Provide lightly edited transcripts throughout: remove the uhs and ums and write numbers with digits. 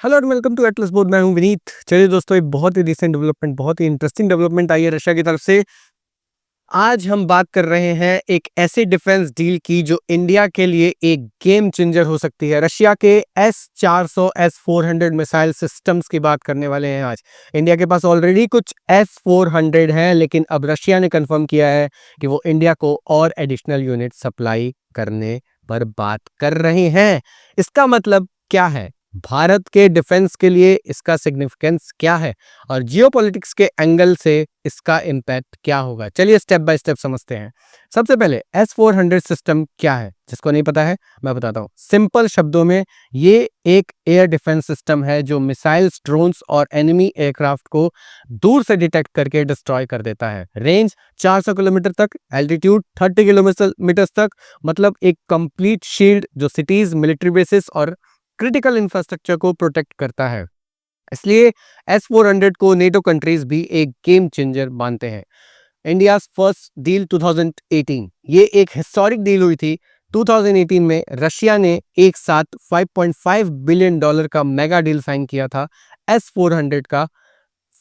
Hello and welcome to Atlas board. मैं हूं विनीत। चलिए दोस्तों, एक बहुत ही रिसेंट डेवलपमेंट, बहुत ही इंटरेस्टिंग डेवलपमेंट आई है रशिया की तरफ से। आज हम बात कर रहे हैं एक ऐसे डिफेंस डील की जो इंडिया के लिए एक गेम चेंजर हो सकती है। रशिया के S-400 S-400 मिसाइल सिस्टम्स की बात करने वाले हैं आज। इंडिया के पास ऑलरेडी कुछ S-400 हैं, लेकिन अब रशिया ने कंफर्म किया है कि वो इंडिया को और एडिशनल यूनिट सप्लाई करने पर बात कर रहे हैं। इसका मतलब क्या है, भारत के डिफेंस के लिए इसका सिग्निफिकेंस क्या है और जियोपॉलिटिक्स के एंगल से इसका इम्पैक्ट क्या होगा, चलिए स्टेप बाय स्टेप समझते हैं। सबसे पहले S-400 सिस्टम क्या है, जिसको नहीं पता है मैं बताता हूँ। सिंपल शब्दों में ये एक एयर डिफेंस सिस्टम है जो मिसाइल्स, ड्रोन्स और एनिमी एयरक्राफ्ट को दूर से डिटेक्ट करके डिस्ट्रॉय कर देता है। रेंज 400 किलोमीटर तक, एल्टीट्यूड 30 किलोमीटर तक, मतलब एक कंप्लीट शील्ड जो सिटीज, मिलिट्री बेसिस और क्रिटिकल इंफ्रास्ट्रक्चर को प्रोटेक्ट करता है। इसलिए S-400 को नेटो कंट्रीज भी एक गेम चेंजर मानते हैं। इंडिया फर्स्ट डील 2018, ये एक हिस्टोरिक डील हुई थी। 2018 में रशिया ने एक साथ $5.5 बिलियन का मेगा डील साइन किया था S-400 का,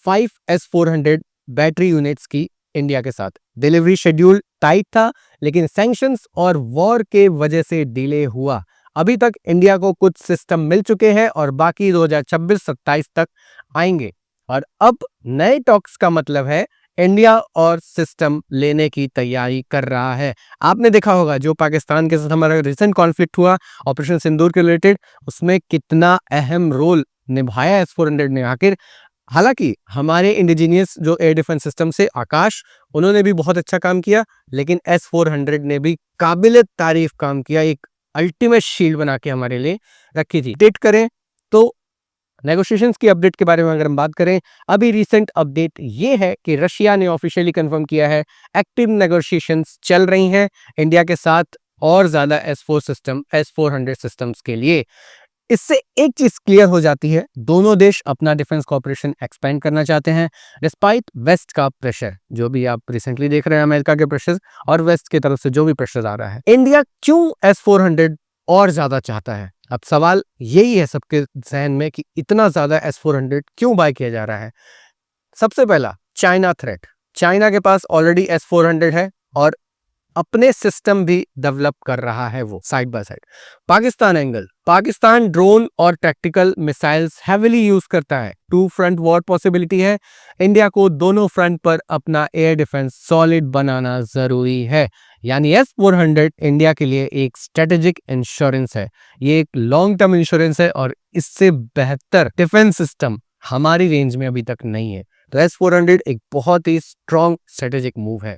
5 S-400 बैटरी यूनिट्स की इंडिया के साथ। डिलीवरी शेड्यूल टाइट था, लेकिन सैंक्शंस और वॉर के वजह से डिले हुआ। अभी तक इंडिया को कुछ सिस्टम मिल चुके हैं और बाकी 2026-27 तक आएंगे। और अब नए टॉक्स का मतलब है इंडिया और सिस्टम लेने की तैयारी कर रहा है। आपने देखा होगा जो पाकिस्तान के साथ हमारा रिसेंट कॉन्फ्लिक्ट हुआ ऑपरेशन सिंदूर के रिलेटेड, उसमें कितना अहम रोल निभाया S-400 ने। आखिर हालांकि हमारे इंडिजीनियस जो एयर डिफेंस सिस्टम से आकाश, उन्होंने भी बहुत अच्छा काम किया, लेकिन S-400 ने भी काबिल तारीफ काम किया। एक अल्टीमेट शील्ड बना के हमारे लिए रखी थी। अपडेट करें तो नेगोशिएशंस की अपडेट के बारे में अगर हम बात करें, अभी रिसेंट अपडेट ये है कि रशिया ने ऑफिशियली कंफर्म किया है एक्टिव नेगोशिएशंस चल रही हैं इंडिया के साथ और ज्यादा S-400 सिस्टम्स के लिए। इससे एक चीज क्लियर हो जाती है, दोनों देश अपना डिफेंस कॉर्पोरेशन एक्सपेंड करना चाहते हैं डिस्पाइट वेस्ट का प्रेशर। जो भी आप रिसेंटली देख रहे हैं अमेरिका के प्रेशर और वेस्ट की तरफ से जो भी प्रेशर आ रहा है, इंडिया क्यों S-400 और ज्यादा चाहता है? अब सवाल यही है सबके जहन में कि इतना ज्यादा S-400 क्यों बाय किया जा रहा है। सबसे पहला, चाइना थ्रेट। चाइना के पास ऑलरेडी S-400 है और अपने सिस्टम भी डेवलप कर रहा है वो side by side. Pakistan angle, Pakistan drone और टैक्टिकल मिसाइल्स हेवीली यूज करता है। टू फ्रंट वॉर पॉसिबिलिटी है। इंडिया को दोनों फ्रंट पर अपना एयर डिफेंस सॉलिड बनाना जरूरी है। यानी S-400 इंडिया के लिए एक स्ट्रेटेजिक इंश्योरेंस है। ये एक लॉन्ग टर्म इंश्योरेंस है और इससे बेहतर डिफेंस सिस्टम हमारी रेंज में अभी तक नहीं है। तो S-400 एक बहुत ही स्ट्रॉन्ग स्ट्रेटेजिक मूव है।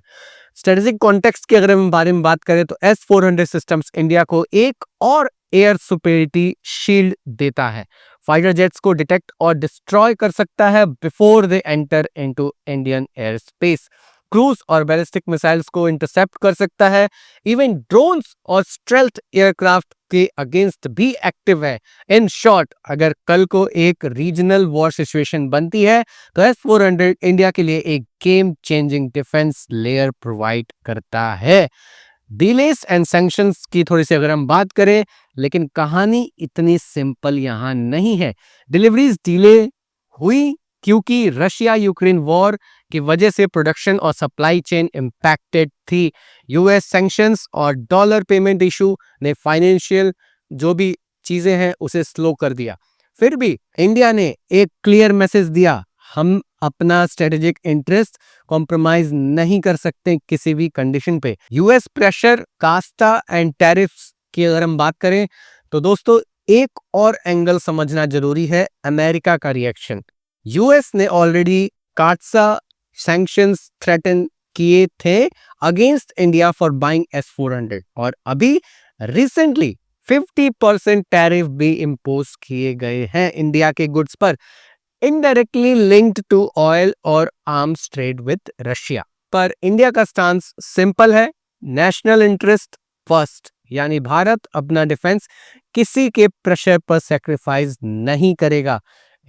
स्ट्रेटेजिक कॉन्टेक्स्ट की अगर हम बारे में बात करें तो S-400 सिस्टम्स इंडिया को एक और एयर सुपेरिटी शील्ड देता है। फाइटर जेट्स को डिटेक्ट और डिस्ट्रॉय कर सकता है before they enter into Indian air space. Cruise और बैलिस्टिक मिसाइल्स को इंटरसेप्ट कर सकता है। इवन ड्रोन्स और स्टेल्थ एयरक्राफ्ट के अगेंस्ट भी एक्टिव है। इन शॉर्ट, अगर कल को एक रीजनल वॉर सिचुएशन बनती है तो S-400 इंडिया के लिए एक game changing defence layer provide करता है। डिलेस एंड सैंक्शंस की थोड़ी सी अगर हम बात करें, लेकिन कहानी इतनी सिंपल यहां नहीं है। डिलीवरीज डिले हुई क्योंकि रशिया यूक्रेन वॉर की वजह से प्रोडक्शन और सप्लाई चेन इंपैक्टेड थी। यूएस सैंक्शंस और डॉलर पेमेंट इशू ने फाइनेंशियल जो भी चीजें हैं उसे स्लो कर दिया। फिर भी इंडिया ने एक क्लियर मैसेज दिया, हम अपना स्ट्रेटेजिक इंटरेस्ट कॉम्प्रोमाइज नहीं कर सकते किसी भी कंडीशन पे। US pressure, Costa and tariffs की अगर हम बात करें तो दोस्तों एक और एंगल समझना जरूरी है, अमेरिका का रिएक्शन। यूएस ने ऑलरेडी काट्सा सैंक्शंस थ्रेटन किए थे against India for buying S-400 और अभी रिसेंटली 50% टैरिफ भी इंपोज किए गए हैं इंडिया के गुड्स पर, इनडायरेक्टली लिंक्ड टू ऑयल और आर्म्स ट्रेड विद रशिया। पर इंडिया का स्टांस सिंपल है, नेशनल इंटरेस्ट फर्स्ट, यानी भारत अपना डिफेंस किसी के प्रेशर पर सैक्रिफाइस नहीं करेगा।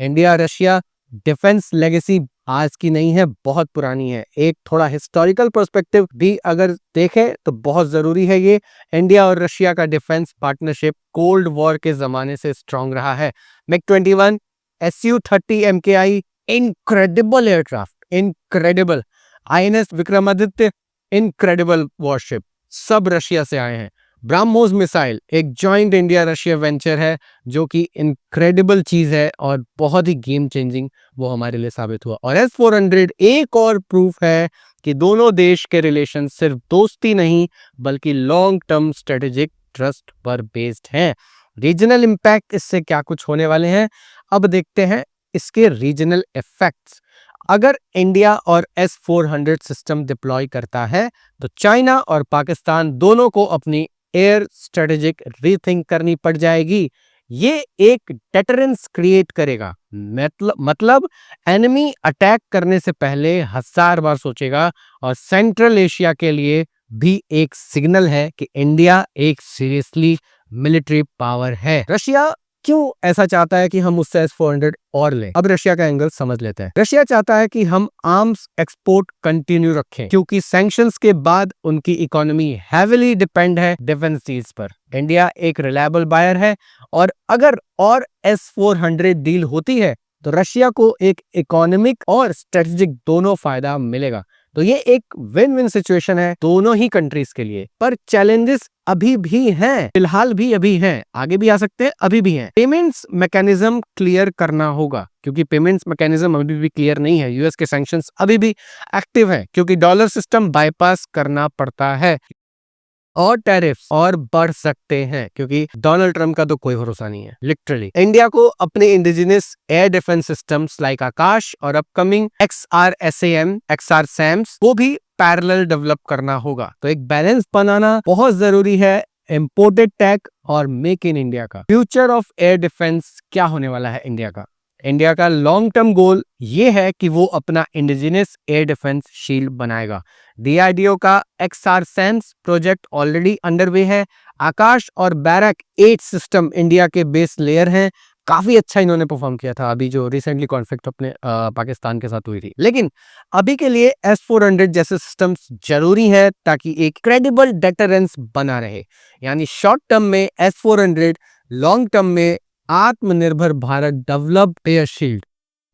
इंडिया रशिया डिफेंस लेगेसी आज की नहीं है, बहुत पुरानी है। एक थोड़ा हिस्टोरिकल पर्सपेक्टिव भी अगर देखें तो बहुत जरूरी है ये। इंडिया और रशिया का डिफेंस पार्टनरशिप कोल्ड वॉर के जमाने से स्ट्रांग रहा है। मिग-21, Su-30 MKI, incredible aircraft, incredible. INS Vikramaditya, incredible worship, सब रशिया से आए हैं। ब्रह्मोस मिसाइल एक जॉइंट इंडिया रशिया वेंचर है जो कि इनक्रेडिबल चीज है और बहुत ही गेम चेंजिंग वो हमारे लिए साबित हुआ। और S-400 एक और प्रूफ है कि दोनों देश के रिलेशन सिर्फ दोस्ती नहीं बल्कि लॉन्ग टर्म स्ट्रेटेजिक ट्रस्ट पर बेस्ड हैं। रीजनल इंपैक्ट इससे क्या कुछ होने वाले हैं, अब देखते हैं इसके रीजनल इफेक्ट्स। अगर इंडिया और S-400 सिस्टम डिप्लॉय करता है तो चाइना और पाकिस्तान दोनों को अपनी एयर स्ट्रेटेजिक रीथिंक करनी पड़ जाएगी। ये एक डेटरेंस क्रिएट करेगा, मतलब एनिमी अटैक करने से पहले 1000 बार सोचेगा। और सेंट्रल एशिया के लिए भी एक सिग्नल है कि इंडिया एक सीरियसली मिलिट्री पावर है। रशिया क्यों ऐसा चाहता है कि हम उससे S-400 और लें? अब रशिया का एंगल समझ लेते हैं। रशिया चाहता है कि हम आर्म्स एक्सपोर्ट कंटिन्यू रखें क्योंकि सैंक्शंस के बाद उनकी इकोनॉमी हैविली डिपेंड है डिफेंस डील्स पर। इंडिया एक रिलायबल बायर है और अगर और S-400 डील होती है तो रशिया को एक इकोनॉमिक और स्ट्रेटेजिक दोनों फायदा मिलेगा। तो ये एक विन विन सिचुएशन है दोनों ही कंट्रीज के लिए। पर चैलेंजेस अभी भी हैं, फिलहाल भी अभी हैं, आगे भी आ सकते हैं, अभी भी हैं। पेमेंट्स मैकेनिज्म क्लियर करना होगा क्योंकि पेमेंट्स मैकेनिज्म अभी भी क्लियर नहीं है। यूएस के सैंक्शंस अभी भी एक्टिव है क्योंकि डॉलर सिस्टम बाईपास करना पड़ता है। और टैरिफ्स और बढ़ सकते हैं क्योंकि डोनाल्ड ट्रंप का तो कोई भरोसा नहीं है। लिटरली इंडिया को अपने indigenous air defence systems like Akash और अपकमिंग XR-SAMs वो भी पैरेलल डेवलप करना होगा। तो एक बैलेंस बनाना बहुत जरूरी है इंपोर्टेड टेक और मेक इन इंडिया का। फ्यूचर ऑफ एयर डिफेंस क्या होने वाला है इंडिया का? इंडिया का लॉन्ग टर्म गोल ये है कि वो अपना इंडिजिनस एयर डिफेंस शील्ड बनाएगा। DRDO का XR-SAMs प्रोजेक्ट ऑलरेडी अंडरवे है। आकाश और बैरक 8 सिस्टम इंडिया के बेस लेयर हैं। काफी अच्छा इन्होंने परफॉर्म किया था अभी जो रिसेंटली कॉन्फ्लिक्ट अपने पाकिस्तान के साथ हुई थी। लेकिन अभी के लिए S-400 जैसे सिस्टम्स जरूरी है ताकि एक क्रेडिबल डेटरेंस बना रहे। यानी शॉर्ट टर्म में S-400, लॉन्ग टर्म में आत्मनिर्भर भारत डेवलप्ड एयर शील्ड,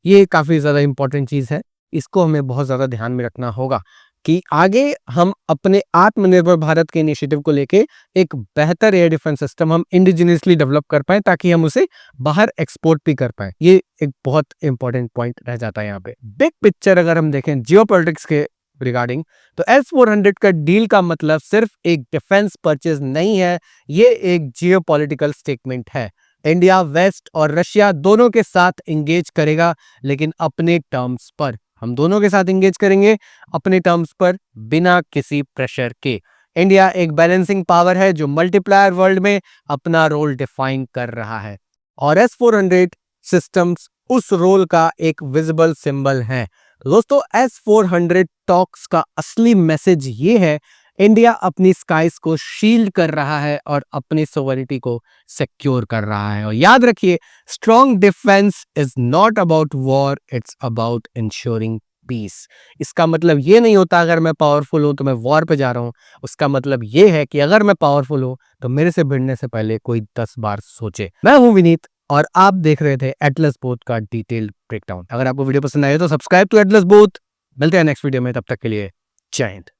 ये काफी ज्यादा इंपॉर्टेंट चीज है। इसको हमें बहुत ज्यादा ध्यान में रखना होगा कि आगे हम अपने आत्मनिर्भर भारत के इनिशिएटिव को लेके एक बेहतर एयर डिफेंस सिस्टम हम इंडिजिनियसली डेवलप कर पाए ताकि हम उसे बाहर एक्सपोर्ट भी कर पाए। ये एक बहुत इंपॉर्टेंट पॉइंट रह जाता है यहाँ पे। बिग पिक्चर अगर हम देखें जियोपॉलिटिक्स के रिगार्डिंग तो S-400 का डील का मतलब सिर्फ एक डिफेंस परचेज नहीं है, ये एक जियोपॉलिटिकल स्टेटमेंट है। इंडिया, वेस्ट और रशिया दोनों के साथ एंगेज करेगा लेकिन अपने टर्म्स पर। हम दोनों के साथ एंगेज करेंगे अपने टर्म्स पर बिना किसी प्रेशर के। इंडिया एक बैलेंसिंग पावर है जो मल्टीप्लायर वर्ल्ड में अपना रोल डिफाइन कर रहा है और S-400 सिस्टम्स उस रोल का एक विजिबल सिंबल है। दोस्तों S-400 टॉक्स का असली मैसेज ये है, इंडिया अपनी स्काइज को शील्ड कर रहा है और अपनी सोवरेनिटी को सिक्योर कर रहा है। और याद रखिए, strong defence is not about war, it's about ensuring peace. इसका मतलब ये नहीं होता अगर मैं पावरफुल हूं तो मैं वॉर पे जा रहा हूं। उसका मतलब ये है कि अगर मैं पावरफुल हूं तो मेरे से भिड़ने से पहले कोई 10 बार सोचे। मैं हूं विनीत और आप देख रहे थे एटलस बोथ का डिटेल्ड ब्रेकडाउन। अगर आपको वीडियो पसंद आए तो सब्सक्राइब टू एटलस बोथ। मिलते हैं नेक्स्ट वीडियो में, तब तक के लिए जय हिंद।